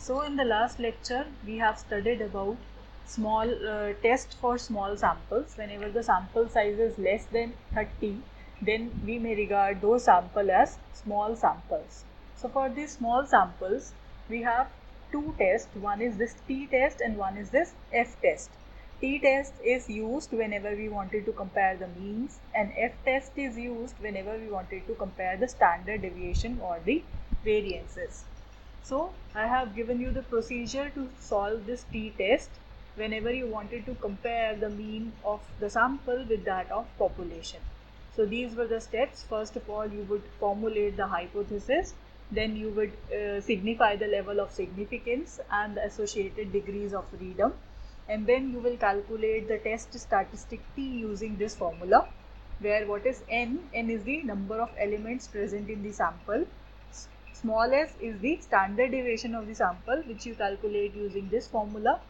So in the last lecture we have studied about small test for small samples. Whenever the sample size is less than 30, then we may regard those samples as small samples. So for these small samples we have two tests, one is this t-test and one is this f-test. T-test is used whenever we wanted to compare the means, and f-test is used whenever we wanted to compare the standard deviation or the variances. So I have given you the procedure to solve this t-test whenever you wanted to compare the mean of the sample with that of population. So these were the steps. First of all, you would formulate the hypothesis, then you would signify the level of significance and the associated degrees of freedom, and then you will calculate the test statistic t using this formula, where what is n is the number of elements present in the sample, small s is the standard deviation of the sample which you calculate using this formula,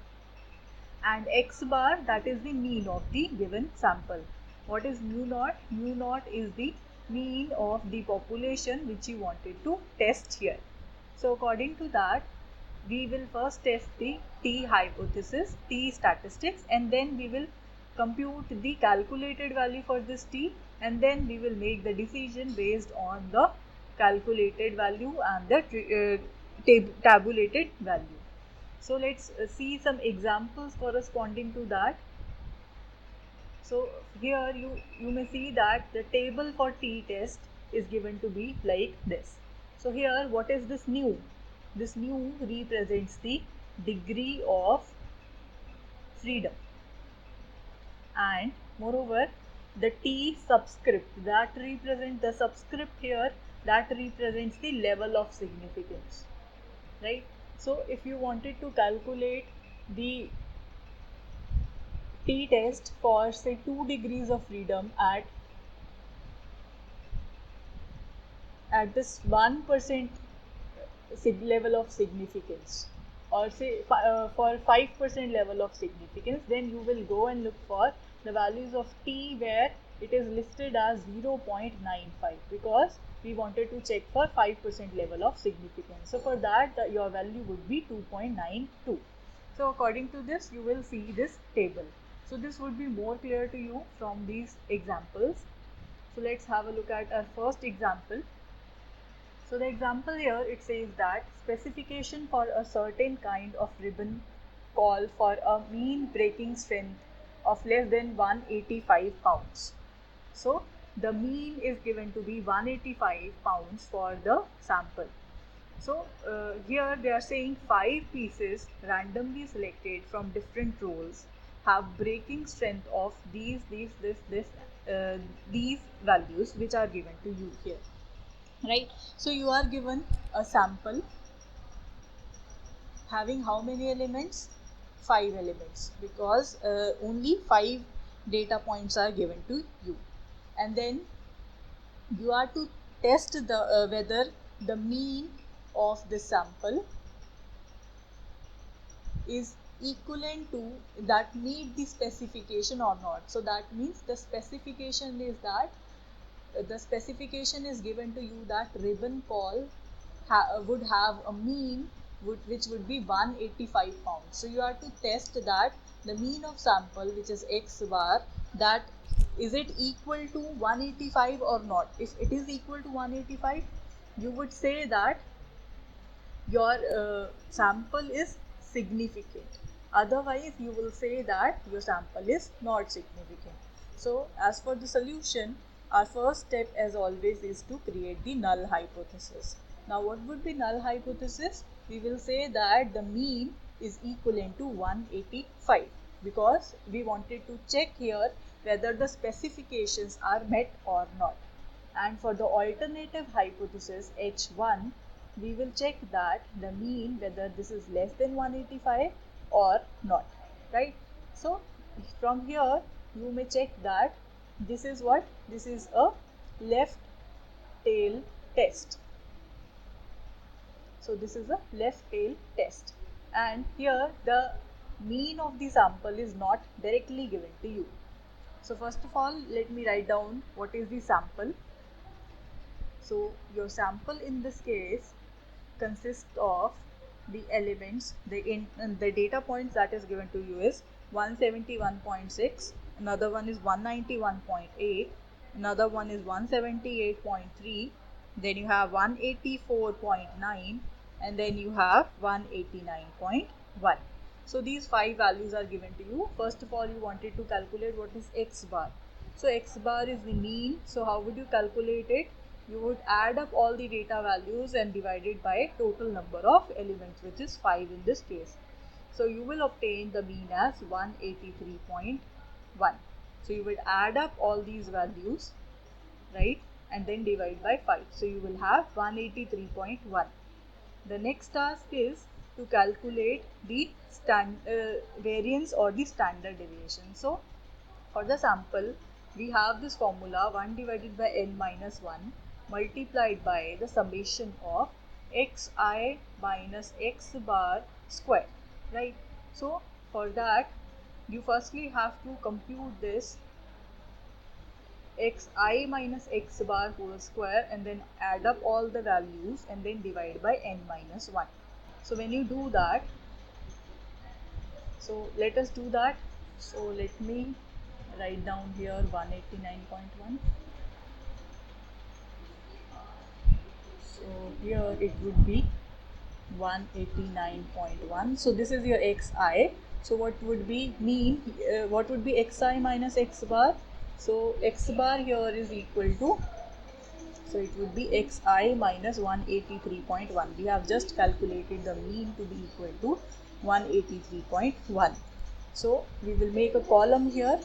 and x bar, that is the mean of the given sample. What is mu naught? Mu naught is the mean of the population which you wanted to test here. So according to that, we will first test the t hypothesis, t statistics, and then we will compute the calculated value for this t, and then we will make the decision based on the calculated value and the tabulated value. So let's see some examples corresponding to that. So here you may see that the table for t-test is given to be like this. So here, what is this nu? This nu represents the degree of freedom, and moreover the t subscript, that represents the subscript here, that represents the level of significance, right? So if you wanted to calculate the t-test for say 2 degrees of freedom at this 1% level of significance, or say for 5% level of significance, then you will go and look for the values of t where it is listed as 0.95, because we wanted to check for 5% level of significance. So for that your value would be 2.92. So according to this, you will see this table. So this would be more clear to you from these examples. So let's have a look at our first example. So the example here, it says that specification for a certain kind of ribbon call for a mean breaking strength of less than 185 pounds. So the mean is given to be 185 pounds for the sample. So here they are saying 5 pieces randomly selected from different rolls have breaking strength of these values which are given to you here, right? So you are given a sample having how many elements? 5 elements, because only 5 data points are given to you, and then you are to test the whether the mean of the sample is equivalent to that meet the specification or not. So that means the specification is that the specification is given to you that ribbon call would have a mean which would be 185 pounds. So you have to test that the mean of sample, which is x bar, that is it equal to 185 or not. If it is equal to 185, you would say that your sample is significant. Otherwise, you will say that your sample is not significant. So as for the solution, our first step as always is to create the null hypothesis. Now what would be null hypothesis? We will say that the mean is equivalent to 185, because we wanted to check here whether the specifications are met or not. And for the alternative hypothesis H1, we will check that the mean, whether this is less than 185 or not, right? So from here you may check that this is what? This is a left tail test. So this is a left tail test, and here the mean of the sample is not directly given to you. So first of all, let me write down what is the sample. So your sample in this case consists of the elements, the data points that is given to you is 171.6, another one is 191.8, another one is 178.3, then you have 184.9, and then you have 189.1. So these 5 values are given to you. First of all, you wanted to calculate what is x bar. So x bar is the mean. So how would you calculate it? You would add up all the data values and divide it by total number of elements, which is 5 in this case. So you will obtain the mean as 183.1. So you would add up all these values, right, and then divide by 5. So you will have 183.1. The next task is to calculate the variance or the standard deviation. So for the sample, we have this formula 1 divided by n minus 1 multiplied by the summation of xi minus x bar square, right? So for that, you firstly have to compute this xi minus x bar whole square and then add up all the values and then divide by n minus 1. So when you do that, so let us do that. So let me write down here 189.1. So here it would be 189.1. So this is your xi. So what would be what would be xi minus x bar? So x bar here is equal to, so it would be xi minus 183.1. We have just calculated the mean to be equal to 183.1. So we will make a column here.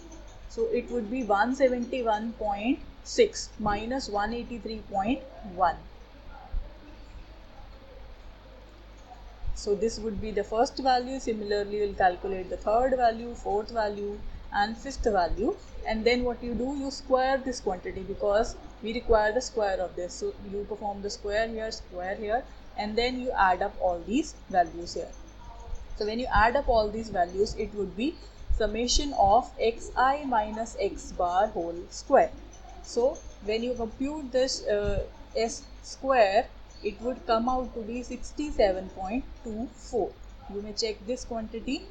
So it would be 171.6 minus 183.1. So this would be the first value. Similarly, we'll calculate the third value, fourth value, and fifth value. And then what you do, you square this quantity because we require the square of this. So you perform the square here, and then you add up all these values here. So when you add up all these values, it would be summation of xi minus x bar whole square. So when you compute this s square, it would come out to be 67.24. You may check this quantity,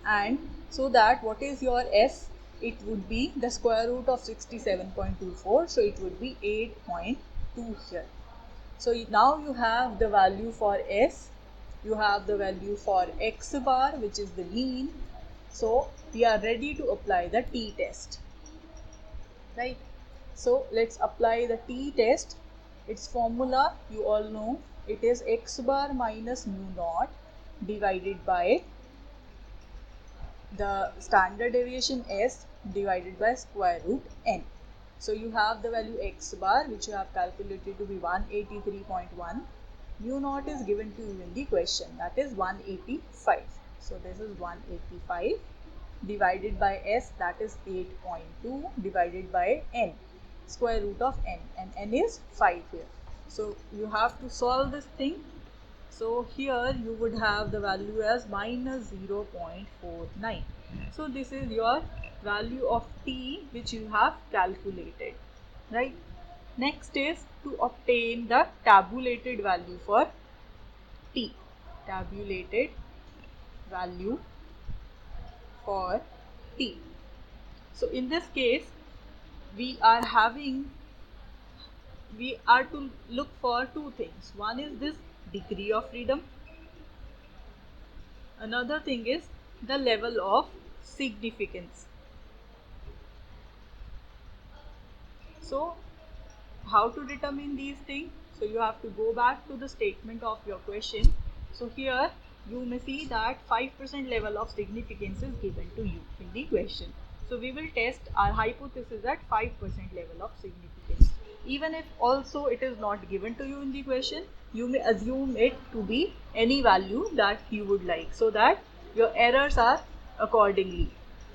and so that what is your s? It would be the square root of 67.24, so it would be 8.2 here. So now you have the value for s, you have the value for x bar, which is the mean. So we are ready to apply the t-test, right? So let's apply the t-test. Its formula you all know, it is x bar minus mu naught divided by the standard deviation s divided by square root n. So you have the value x bar, which you have calculated to be 183.1. Mu naught is given to you in the question, that is 185. So this is 185 divided by s, that is 8.2 divided by n, square root of n, and n is 5 here. So you have to solve this thing. So here you would have the value as minus 0.49. So this is your value of t which you have calculated, right? Next is to obtain the tabulated value for t. Tabulated value for t. So in this case, we are to look for two things. One is this degree of freedom. Another thing is the level of significance. So how to determine these things? So you have to go back to the statement of your question. So here you may see that 5% level of significance is given to you in the question. So we will test our hypothesis at 5% level of significance. Even if also it is not given to you in the question, you may assume it to be any value that you would like, so that your errors are accordingly.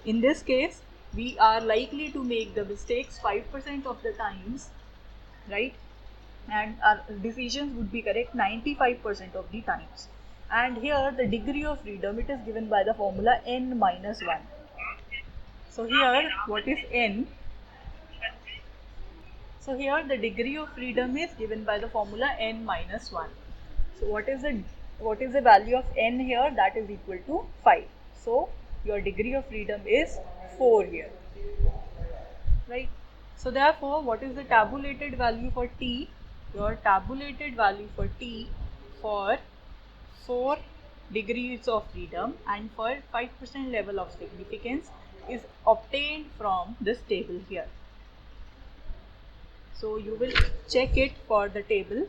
In this case, we are likely to make the mistakes 5% of the times, right? And our decisions would be correct 95% of the times. And here the degree of freedom, it is given by the formula n minus 1. So here what is n? So here the degree of freedom is given by the formula n minus 1. So what is the what is the value of n here? That is equal to 5. So your degree of freedom is 4 here, right? So therefore, what is the tabulated value for t? Your tabulated value for t for 4 degrees of freedom and for 5% level of significance is obtained from this table here. So you will check it for the table.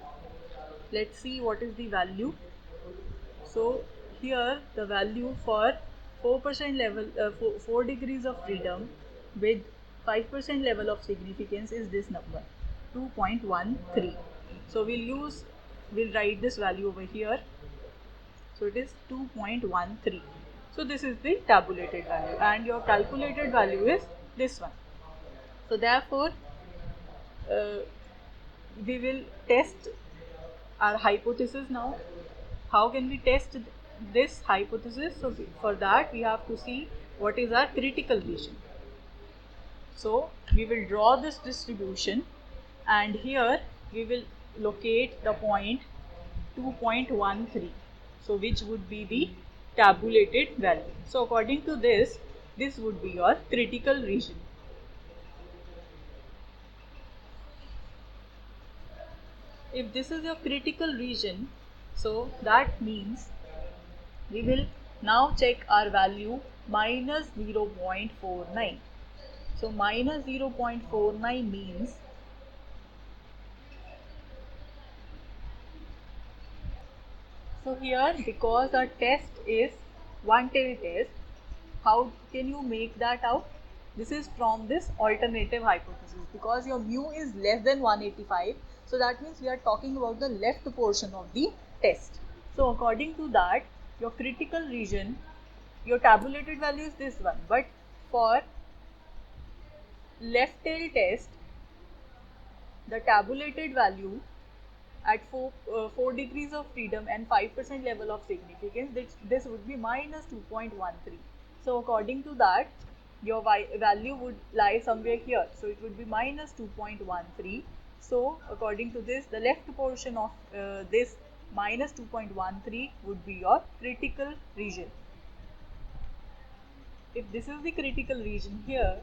Let's see what is the value. So here the value for 4% level, 4 degrees of freedom with 5% level of significance is this number, 2.13. So we'll write this value over here. So it is 2.13. So this is the tabulated value and your calculated value is this one. So therefore, we will test our hypothesis now. How can we test this hypothesis? So for that we have to see what is our critical region. So we will draw this distribution and here we will locate the point 2.13. So which would be the tabulated value. So according to this would be your critical region. If this is your critical region, so that means we will now check our value minus 0.49. So minus 0.49 means so here because our test is one tail test, how can you make that out? This is from this alternative hypothesis because your mu is less than 185. So that means we are talking about the left portion of the test. So according to that, your critical region, your tabulated value is this one. But for left tail test, the tabulated value at 4 degrees of freedom and 5% level of significance, this would be minus 2.13. So according to that, your value would lie somewhere here. So it would be minus 2.13. So according to this, the left portion of this minus 2.13 would be your critical region. If this is the critical region here,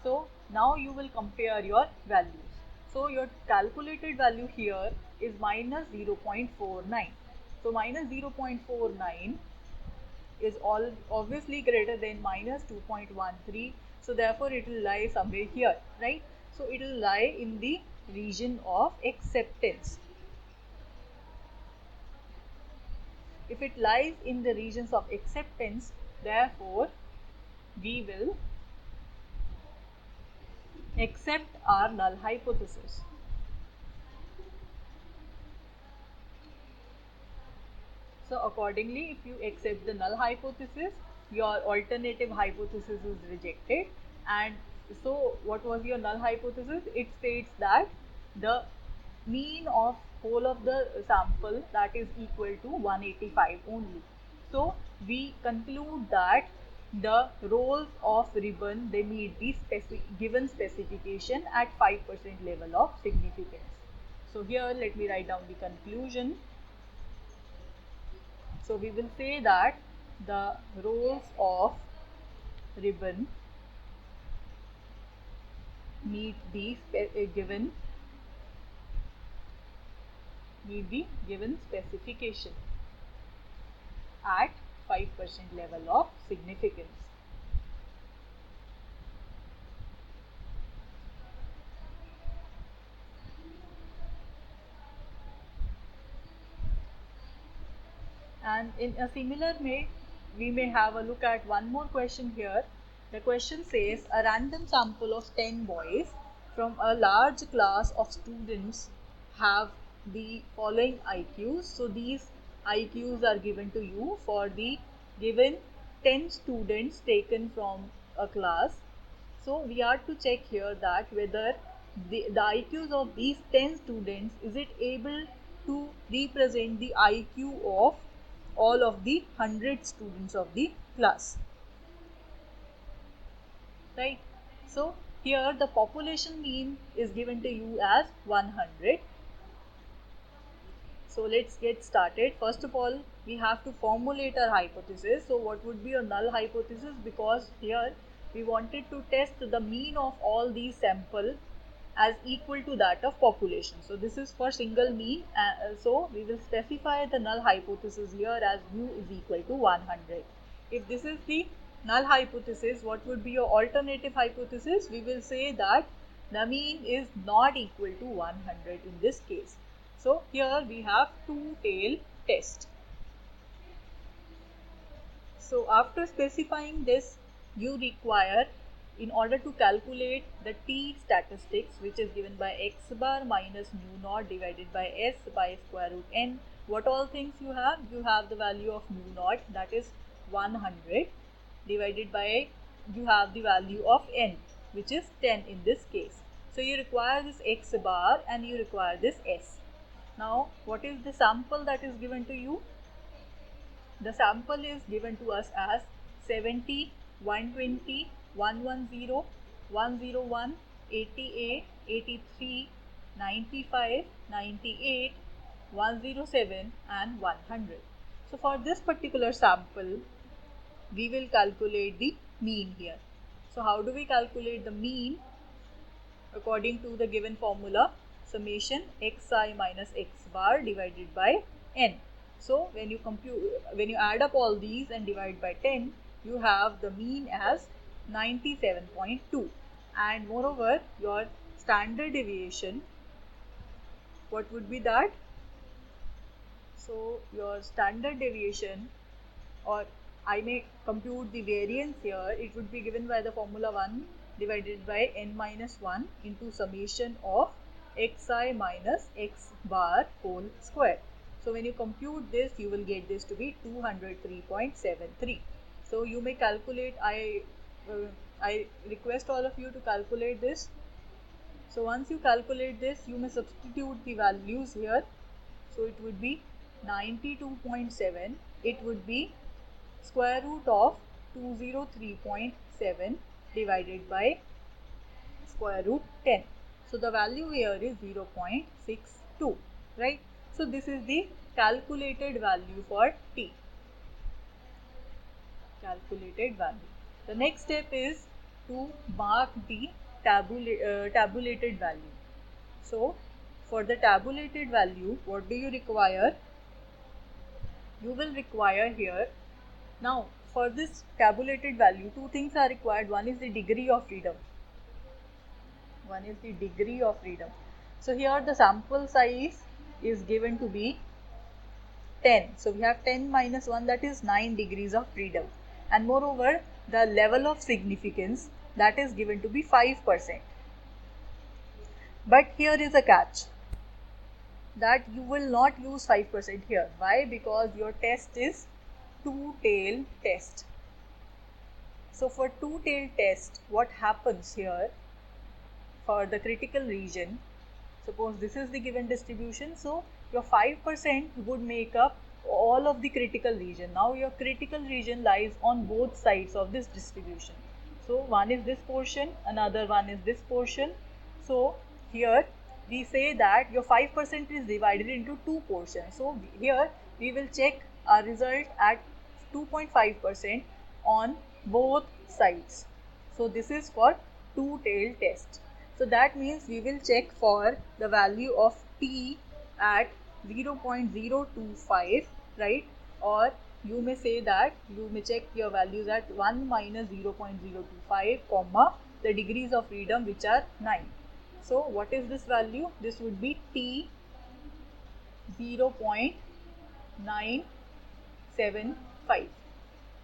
so now you will compare your values. So your calculated value here is minus 0.49. So minus 0.49 is obviously greater than minus 2.13. So therefore it will lie somewhere here, right? So it will lie in the region of acceptance. If it lies in the regions of acceptance, therefore we will accept our null hypothesis. So accordingly, if you accept the null hypothesis, your alternative hypothesis is rejected. And so what was your null hypothesis? It states that the mean of whole of the sample, that is equal to 185 only. So we conclude that the rows of ribbon, they meet the given specification at 5% level of significance. So here let me write down the conclusion. So we will say that the rows of ribbon meet the given specification at 5% level of significance. And in a similar way, we may have a look at one more question here. The question says a random sample of 10 boys from a large class of students have the following IQs. So these IQs are given to you for the given 10 students taken from a class. So we are to check here that whether the IQs of these 10 students, is it able to represent the IQ of all of the 100 students of the class, right? So here the population mean is given to you as 100 So let's get started. First of all, we have to formulate our hypothesis. So what would be a null hypothesis? Because here we wanted to test the mean of all these sample as equal to that of population. So this is for single mean. So we will specify the null hypothesis here as mu is equal to 100. If this is the null hypothesis, what would be your alternative hypothesis? We will say that the mean is not equal to 100 in this case. So here we have two-tail test. So after specifying this, you require, in order to calculate the t statistics, which is given by x bar minus mu naught divided by s by square root n, what all things you have? You have the value of mu naught, that is 100, divided by, you have the value of n, which is 10 in this case. So you require this x bar and you require this s. Now what is the sample that is given to you? The sample is given to us as 70, 120, 110, 101, 88, 83, 95, 98, 107 and 100. So for this particular sample, we will calculate the mean here. So how do we calculate the mean? According to the given formula, summation xi minus x bar divided by n. So when you add up all these and divide by 10, you have the mean as 97.2, and moreover your standard deviation, what would be that? So your standard deviation, or I may compute the variance here, it would be given by the formula 1 divided by n minus 1 into summation of xi minus x bar whole square. So when you compute this, you will get this to be 203.73. So you may calculate, I request all of you to calculate this. So once you calculate this, you may substitute the values here. So it would be 92.7, it would be square root of 203.7 divided by square root 10. So the value here is 0.62, right? So this is the calculated value for t. Calculated value. The next step is to mark the tabulated value. So for the tabulated value, what do you require? You will require here, now for this tabulated value, two things are required. One is the degree of freedom. One is the degree of freedom. So here the sample size is given to be 10. So we have 10 minus 1, that is 9 degrees of freedom. And moreover, the level of significance, that is given to be 5%. But here is a catch, that you will not use 5% here. Why? Because your test is two-tail test. So for two-tail test, what happens here? For the critical region, suppose this is the given distribution, so your 5% would make up all of the critical region. Now your critical region lies on both sides of this distribution. So one is this portion, another one is this portion. So here we say that your 5% is divided into two portions. So here we will check our result at 2.5% on both sides. So this is for two-tail test. So that means we will check for the value of t at 0.025, right? Or you may say that you may check your values at 1 minus 0.025 comma the degrees of freedom, which are 9. So what is this value? This would be t 0.975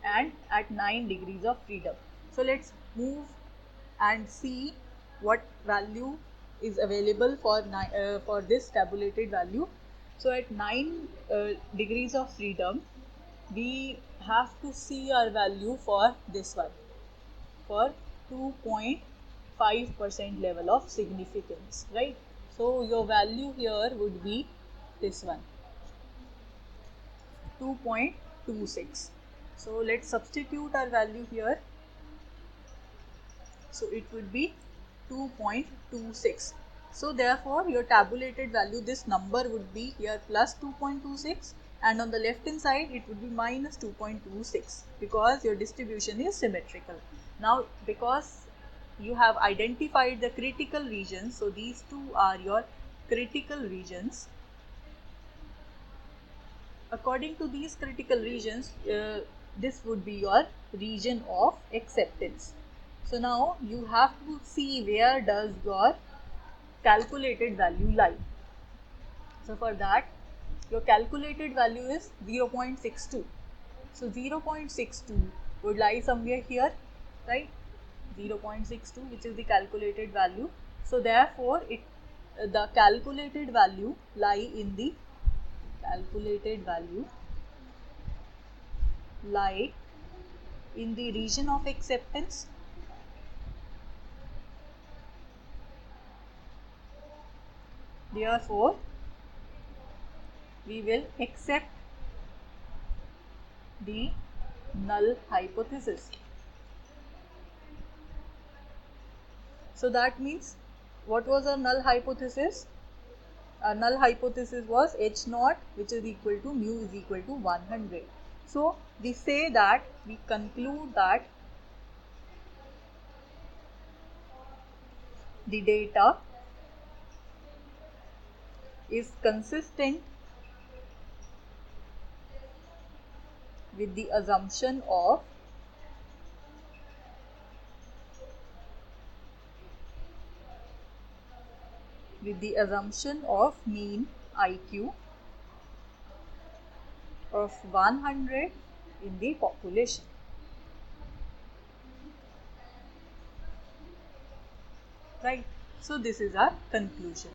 and at 9 degrees of freedom. So let's move and see what value is available for this tabulated value. So at 9 degrees of freedom, we have to see our value for this one, for 2.5% level of significance, right? So your value here would be this one, 2.26. So let's substitute our value here. So it would be 2.26. So therefore your tabulated value, this number would be here plus 2.26, and on the left hand side it would be minus 2.26, because your distribution is symmetrical. Now because you have identified the critical regions, so these two are your critical regions. According to these critical regions, this would be your region of acceptance. So now you have to see where does your calculated value lie. So for that, your calculated value is 0.62. So 0.62 would lie somewhere here, right? 0.62, which is the calculated value. So therefore the calculated value lie in the region of acceptance. Therefore we will accept the null hypothesis. So that means, what was our null hypothesis? Our null hypothesis was H naught, which is equal to mu is equal to 100. So we say that, we conclude that the data is consistent with the assumption of mean IQ of 100 in the population. Right. So this is our conclusion.